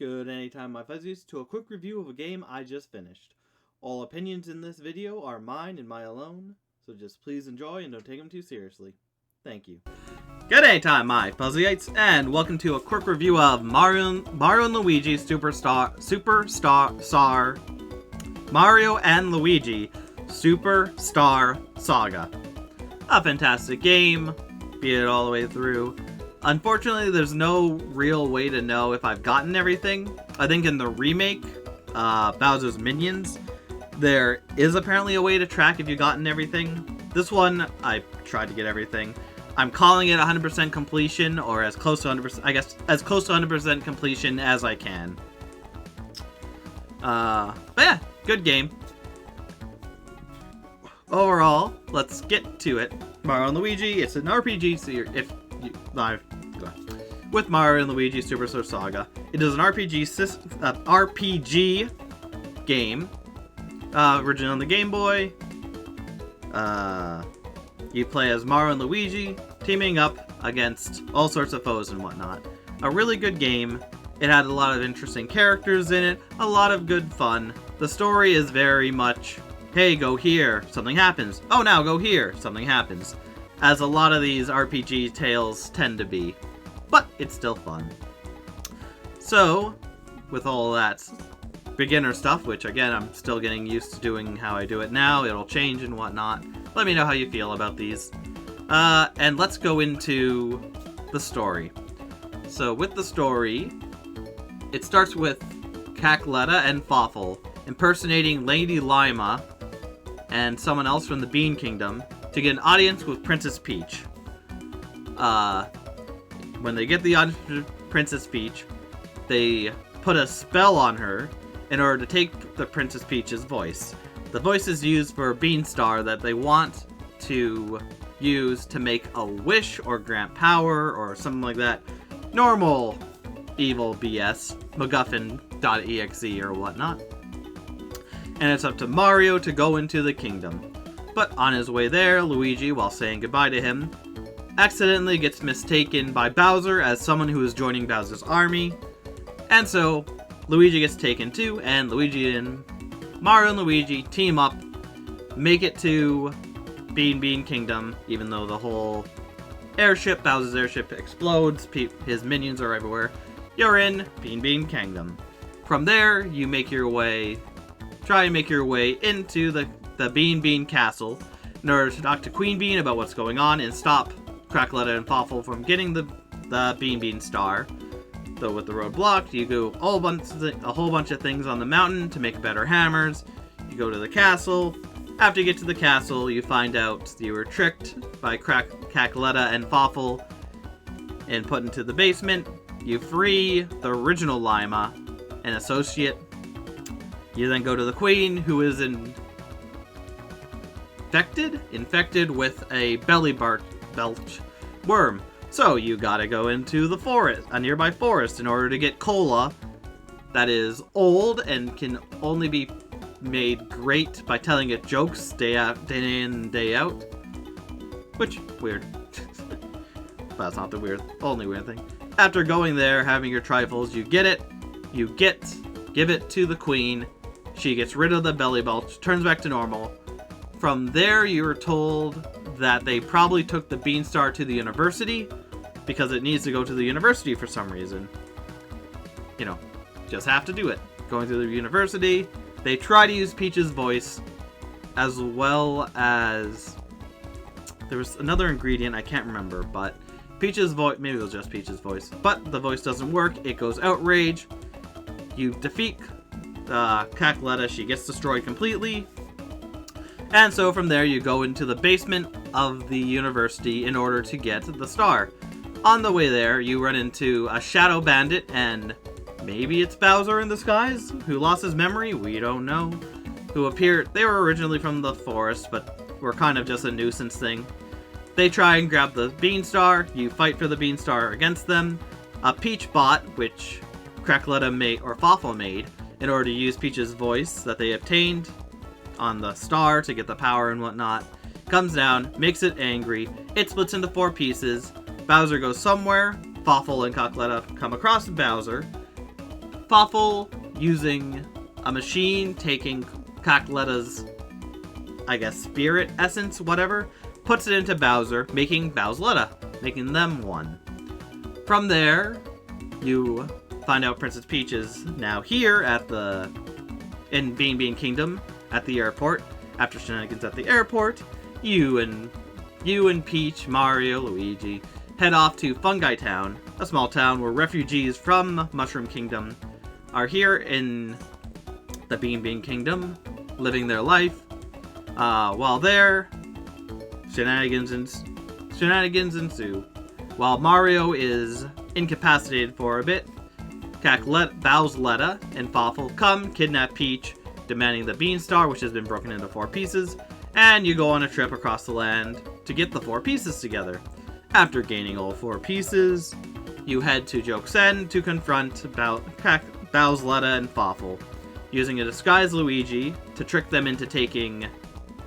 Good anytime, my fuzzies, to a quick review of a game I just finished. All opinions in this video are mine and mine alone, so just please enjoy and don't take them too seriously. Thank you. Good anytime, my fuzzyites, and welcome to a quick review of Mario and Luigi Superstar Saga. A fantastic game, beat it all the way through. Unfortunately, there's no real way to know if I've gotten everything. I think in the remake, Bowser's Minions, there is apparently a way to track if you've gotten everything. This one, I tried to get everything. I'm calling it 100% completion, or as close to 100%, I guess, as close to 100% completion as I can. But yeah, good game. Overall, let's get to it. Mario and Luigi, it's an RPG series. With Mario and Luigi Superstar Saga, it is an RPG game, originally on the Game Boy. You play as Mario and Luigi, teaming up against all sorts of foes and whatnot. A really good game. It had a lot of interesting characters in it, a lot of good fun. The story is very much, hey, go here, something happens. Oh, now go here, something happens. As a lot of these RPG tales tend to be. But it's still fun. So, with all that beginner stuff, which again, I'm still getting used to doing how I do it now, it'll change and whatnot. Let me know how you feel about these. And let's go into the story. So, with the story, it starts with Cackletta and Fawful impersonating Lady Lima and someone else from the Bean Kingdom to get an audience with Princess Peach. When they get the audience with Princess Peach, they put a spell on her in order to take the Princess Peach's voice. The voice is used for a Beanstar that they want to use to make a wish or grant power or something like that. Normal evil BS, MacGuffin.exe or whatnot. And it's up to Mario to go into the kingdom. But on his way there, Luigi, while saying goodbye to him, accidentally gets mistaken by Bowser as someone who is joining Bowser's army. And so, Luigi gets taken too, and Mario and Luigi team up, make it to Bean Kingdom, even though the whole airship, Bowser's airship, explodes, his minions are everywhere. You're in Bean Kingdom. From there, you try and make your way into the Bean Castle in order to talk to Queen Bean about what's going on and stop Cackletta and Fawful from getting the Bean Star. So with the road blocked, you do a whole bunch of things on the mountain to make better hammers. You go to the castle. After you get to the castle, you find out you were tricked by Cackletta and Fawful and put into the basement. You free the original Lima, an associate. You then go to the Queen, who is infected with a belch worm. So you gotta go into the forest, a nearby forest, in order to get cola that is old and can only be made great by telling it jokes day in, day out. Which, weird. That's not the only weird thing. After going there, having your trifles, you get it. Give it to the Queen. She gets rid of the belly belch, turns back to normal. From there, you're told that they probably took the Beanstar to the university because it needs to go to the university for some reason. You know, just have to do it. Going to the university, they try to use Peach's voice as well as there was another ingredient I can't remember, but Peach's voice, maybe it was just Peach's voice, but the voice doesn't work. It goes outrage. You defeat Cackletta, she gets destroyed completely. And so from there you go into the basement of the university in order to get the star. On the way there, you run into a shadow bandit, and maybe it's Bowser in disguise, who lost his memory, we don't know. Who appeared, they were originally from the forest, but were kind of just a nuisance thing. They try and grab the Beanstar, you fight for the Beanstar against them. A Peach bot, which Cackletta made, or Fawful made, in order to use Peach's voice that they obtained on the star to get the power and whatnot, comes down, makes it angry, it splits into 4 pieces, Bowser goes somewhere, Fawful and Cackletta come across Bowser, Fawful, using a machine, taking Cackleta's, I guess, spirit essence, whatever, puts it into Bowser, making Bowsletta, making them one. From there, you find out Princess Peach is now here in Bean Bean Kingdom at the airport. After shenanigans at the airport, you and Peach, Mario, Luigi head off to Fungi Town, a small town where refugees from Mushroom Kingdom are here in the Bean Bean Kingdom, living their life. While there, shenanigans ensue. While Mario is incapacitated for a bit, Bowsletta and Fawful come, kidnap Peach, demanding the Beanstar, which has been broken into 4 pieces, and you go on a trip across the land to get the 4 pieces together. After gaining all 4 pieces, you head to Joke's End to confront Bowsletta and Fawful, using a disguised Luigi to trick them into taking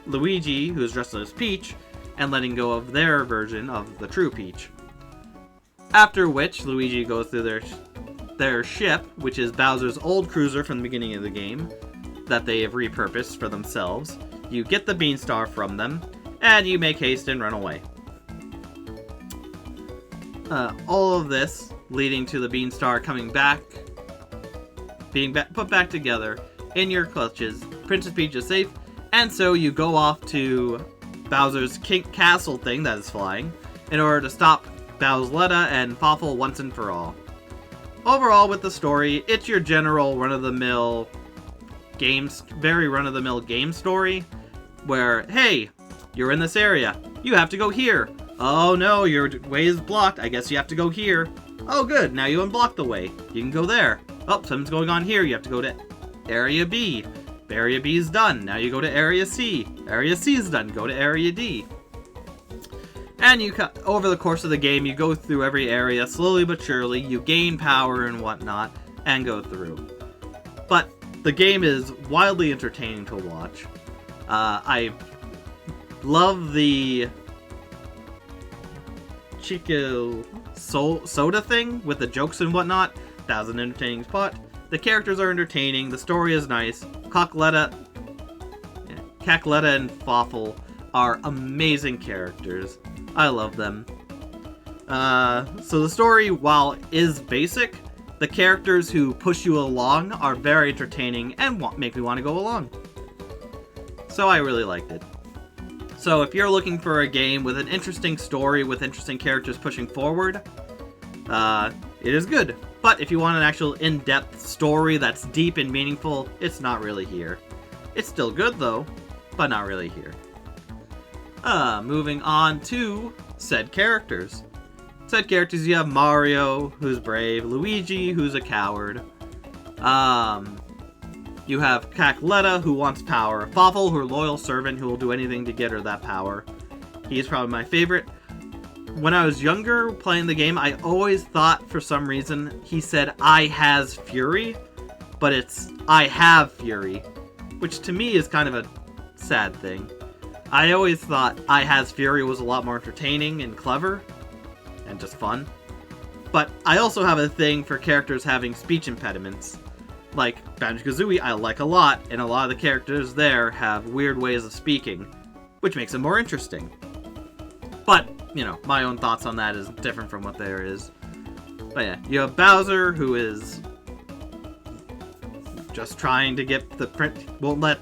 Luigi, who is dressed as Peach, and letting go of their version of the true Peach. After which, Luigi goes through their ship, which is Bowser's old cruiser from the beginning of the game, that they have repurposed for themselves. You get the Beanstar from them, and you make haste and run away. All of this leading to the Beanstar coming back, put back together in your clutches. Princess Peach is safe, and so you go off to Bowser's castle thing that is flying in order to stop Bowsletta and Fawful once and for all. Overall, with the story, it's your general run-of-the-mill very run-of-the-mill game story, where, hey, you're in this area, you have to go here. Oh no, your way is blocked, I guess you have to go here. Oh good, now you unblock the way, you can go there. Oh, something's going on here, you have to go to Area B. Area B is done, now you go to Area C. Area C is done, go to Area D. And over the course of the game, you go through every area slowly but surely, you gain power and whatnot, and go through. But the game is wildly entertaining to watch. I love the Chico soda thing with the jokes and whatnot. That was an entertaining spot. The characters are entertaining, the story is nice. Cackletta and Fawful are amazing characters. I love them. So the story, while is basic, the characters who push you along are very entertaining and make me want to go along. So I really liked it. So if you're looking for a game with an interesting story with interesting characters pushing forward, it is good. But if you want an actual in-depth story that's deep and meaningful, it's not really here. It's still good though, but not really here. Moving on to said characters. Said characters, you have Mario, who's brave, Luigi, who's a coward. You have Cackletta, who wants power, Fawful, her loyal servant, who will do anything to get her that power. He is probably my favorite. When I was younger playing the game, I always thought for some reason he said I has fury, but it's I have fury, which to me is kind of a sad thing. I always thought I has fury was a lot more entertaining and clever and just fun. But I also have a thing for characters having speech impediments. Like Banjo-Kazooie I like a lot, and a lot of the characters there have weird ways of speaking, which makes it more interesting. But, you know, my own thoughts on that is different from what there is. But yeah, you have Bowser, who is just trying to get the won't let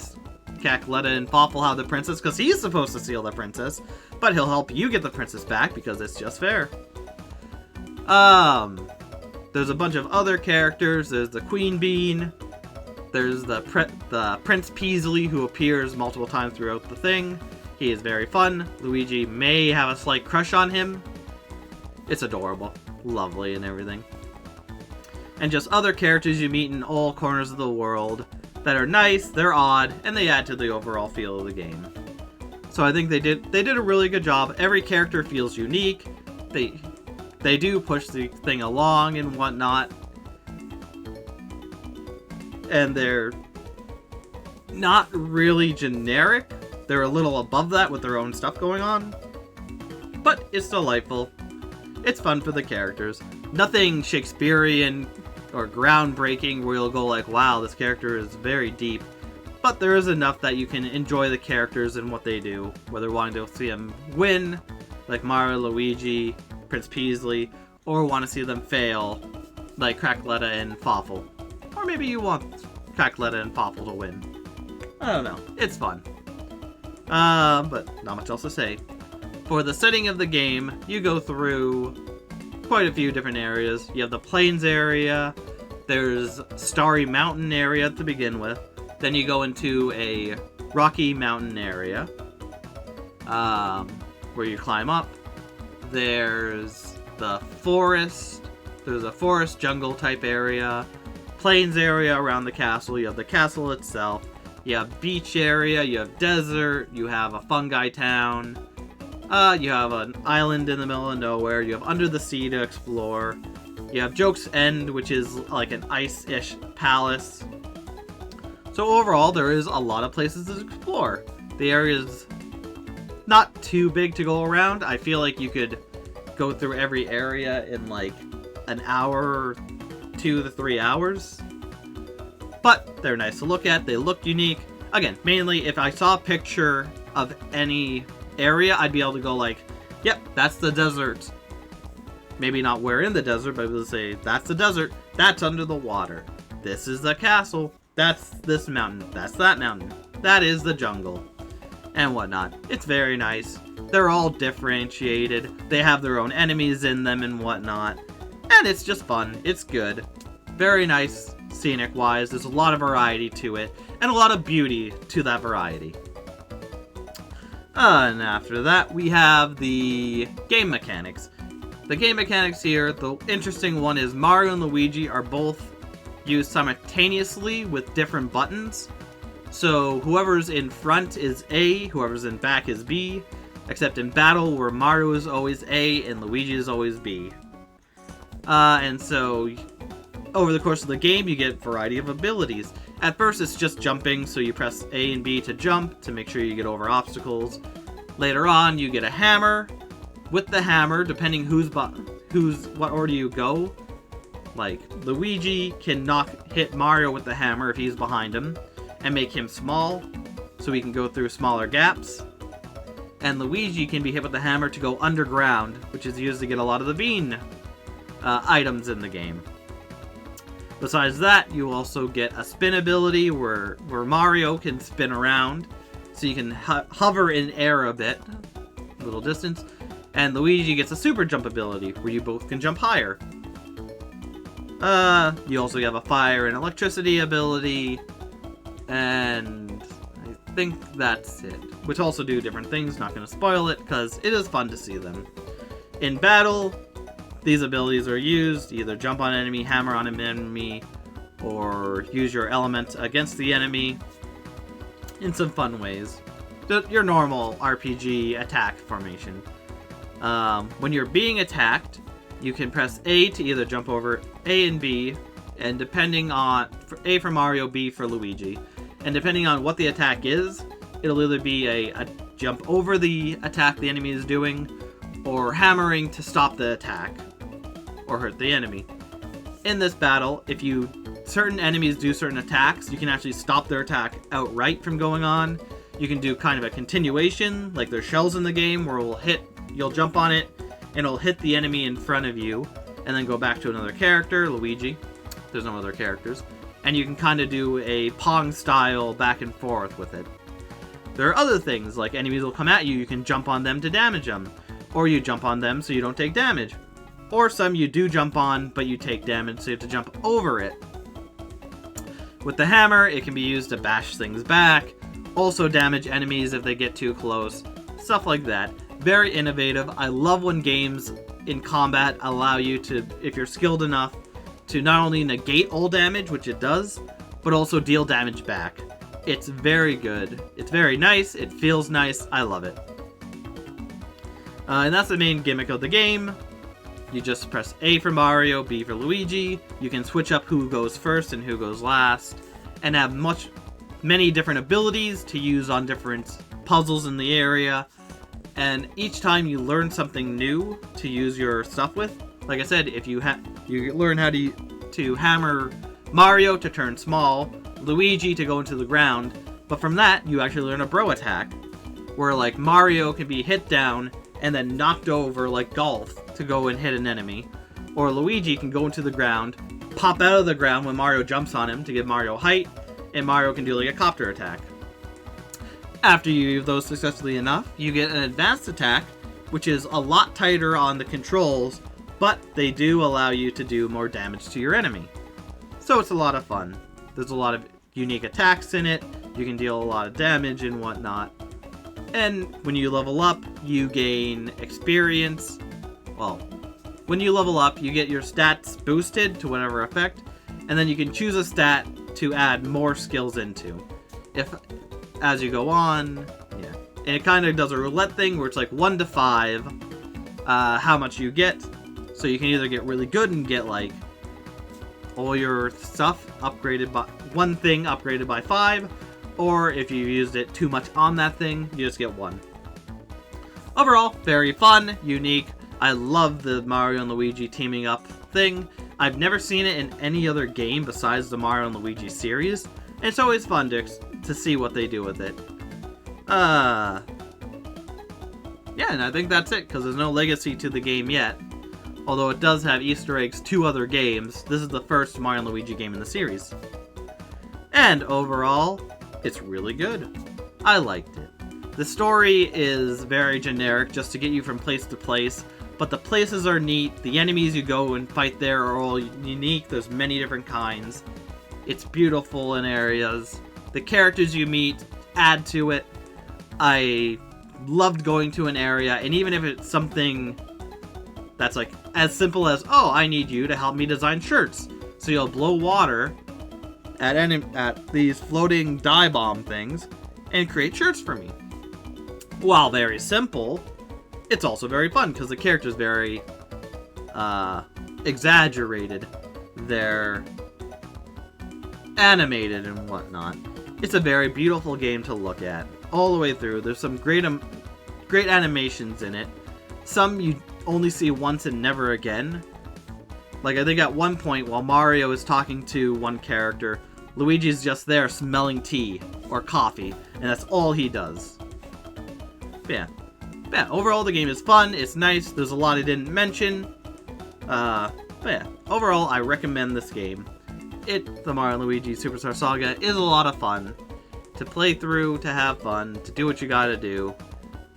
Cackletta and Fawful have the princess, because he's supposed to steal the princess, but he'll help you get the princess back, because it's just fair. There's a bunch of other characters. There's the Queen Bean. There's the Prince Peasley, who appears multiple times throughout the thing. He is very fun. Luigi may have a slight crush on him. It's adorable. Lovely and everything. And just other characters you meet in all corners of the world that are nice, they're odd, and they add to the overall feel of the game. So I think they did a really good job. Every character feels unique. They do push the thing along and whatnot. And they're not really generic. They're a little above that with their own stuff going on. But it's delightful. It's fun for the characters. Nothing Shakespearean or groundbreaking where you'll go like, wow, this character is very deep. But there is enough that you can enjoy the characters and what they do, whether wanting to see them win, like Mario, Luigi, Prince Peasley, or want to see them fail, like Crackletta and Fawful. Or maybe you want Crackletta and Fawful to win. I don't know. It's fun. But not much else to say. For the setting of the game, you go through quite a few different areas. You have the Plains area, there's Starry Mountain area to begin with, then you go into a Rocky Mountain area, where you climb up. There's the forest, there's a forest jungle type area, Plains area around the castle, you have the castle itself, you have beach area, you have desert, you have a fungi town, you have an island in the middle of nowhere, you have under the sea to explore, you have Joke's End, which is like an ice-ish palace. So overall, there is a lot of places to explore. The area's not too big to go around. I feel like you could go through every area in like an hour, 2 to 3 hours. But they're nice to look at, they look unique. Again, mainly if I saw a picture of any area, I'd be able to go like, yep, that's the desert. Maybe not where in the desert, but I would say, that's the desert, that's under the water. This is the castle, that's this mountain, that's that mountain. That is the jungle, and whatnot. It's very nice. They're all differentiated. They have their own enemies in them and whatnot. And it's just fun. It's good. Very nice scenic-wise. There's a lot of variety to it, and a lot of beauty to that variety. And after that, we have the game mechanics. The game mechanics here, the interesting one is Mario and Luigi are both used simultaneously with different buttons. So whoever's in front is A, whoever's in back is B, except in battle where Mario is always A and Luigi is always B. And so over the course of the game you get a variety of abilities. At first it's just jumping, so you press A and B to jump to make sure you get over obstacles. Later on you get a hammer. With the hammer, depending what order you go, like Luigi can hit Mario with the hammer if he's behind him and make him small so he can go through smaller gaps. And Luigi can be hit with the hammer to go underground, which is used to get a lot of the bean items in the game. Besides that, you also get a spin ability where Mario can spin around, so you can hover in air a bit, a little distance, and Luigi gets a super jump ability where you both can jump higher. You also have a fire and electricity ability, and I think that's it. Which also do different things, not going to spoil it, because it is fun to see them. In battle, these abilities are used, either jump on enemy, hammer on an enemy, or use your element against the enemy in some fun ways. Your normal RPG attack formation. When you're being attacked, you can press A to either jump over A and B, and depending on A for Mario, B for Luigi, and depending on what the attack is, it'll either be a jump over the attack the enemy is doing, or hammering to stop the attack or hurt the enemy. In this battle, if certain enemies do certain attacks, you can actually stop their attack outright from going on. You can do kind of a continuation, like there's shells in the game where you'll jump on it and it'll hit the enemy in front of you and then go back to another character, Luigi. There's no other characters. And you can kind of do a Pong style back and forth with it. There are other things, like enemies will come at you, you can jump on them to damage them. Or you jump on them so you don't take damage. Or some you do jump on, but you take damage, so you have to jump over it. With the hammer, it can be used to bash things back, also damage enemies if they get too close, stuff like that. Very innovative. I love when games in combat allow you to, if you're skilled enough, to not only negate all damage, which it does, but also deal damage back. It's very good. It's very nice. It feels nice. I love it. And that's the main gimmick of the game. You just press A for Mario, B for Luigi. You can switch up who goes first and who goes last, and have many different abilities to use on different puzzles in the area. And each time you learn something new to use your stuff with. Like I said, if you learn how to to hammer Mario to turn small, Luigi to go into the ground, but from that, you actually learn a bro attack, where like Mario can be hit down and then knocked over like golf to go and hit an enemy, or Luigi can go into the ground, pop out of the ground when Mario jumps on him to give Mario height, and Mario can do like a copter attack. After you use those successfully enough, you get an advanced attack, which is a lot tighter on the controls, but they do allow you to do more damage to your enemy. So it's a lot of fun. There's a lot of unique attacks in it, you can deal a lot of damage and whatnot. And when you level up, you gain experience. Well, when you level up, you get your stats boosted to whatever effect, and then you can choose a stat to add more skills into. As you go on, yeah. And it kind of does a roulette thing where it's like 1 to 5, how much you get. So you can either get really good and get like all your stuff upgraded by one thing upgraded by 5, or if you used it too much on that thing, you just get 1. Overall, very fun, unique. I love the Mario and Luigi teaming up thing. I've never seen it in any other game besides the Mario and Luigi series. And it's always fun to see what they do with it. Yeah, and I think that's it, because there's no legacy to the game yet. Although it does have Easter eggs to other games, this is the first Mario and Luigi game in the series. And overall, it's really good. I liked it. The story is very generic, just to get you from place to place, but the places are neat, the enemies you go and fight there are all unique, there's many different kinds. It's beautiful in areas. The characters you meet add to it. I loved going to an area, and even if it's something that's like as simple as, oh, I need you to help me design shirts. So you'll blow water at these floating dye bomb things and create shirts for me. While very simple, it's also very fun because the character's very exaggerated. They're animated and whatnot. It's a very beautiful game to look at all the way through. There's some great animations in it. Some you only see once and never again. Like I think at one point while Mario is talking to one character, Luigi's just there smelling tea or coffee, and that's all he does. But yeah, overall the game is fun, it's nice, there's a lot I didn't mention. But yeah, overall I recommend this game. The Mario Luigi Superstar Saga is a lot of fun. To play through, to have fun, to do what you gotta do.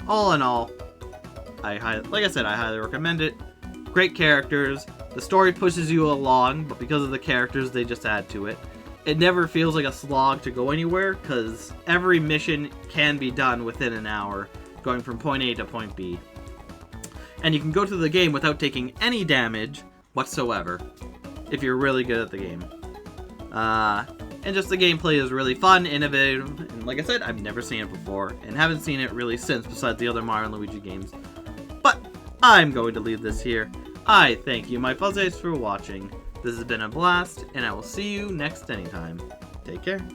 All in all, like I said, I highly recommend it. Great characters, the story pushes you along, but because of the characters, they just add to it. It never feels like a slog to go anywhere, because every mission can be done within an hour, going from point A to point B. And you can go through the game without taking any damage whatsoever, if you're really good at the game. And just the gameplay is really fun, innovative, and like I said, I've never seen it before, and haven't seen it really since, besides the other Mario and Luigi games. But I'm going to leave this here. I thank you, my Fuzzies, for watching. This has been a blast, and I will see you next anytime. Take care.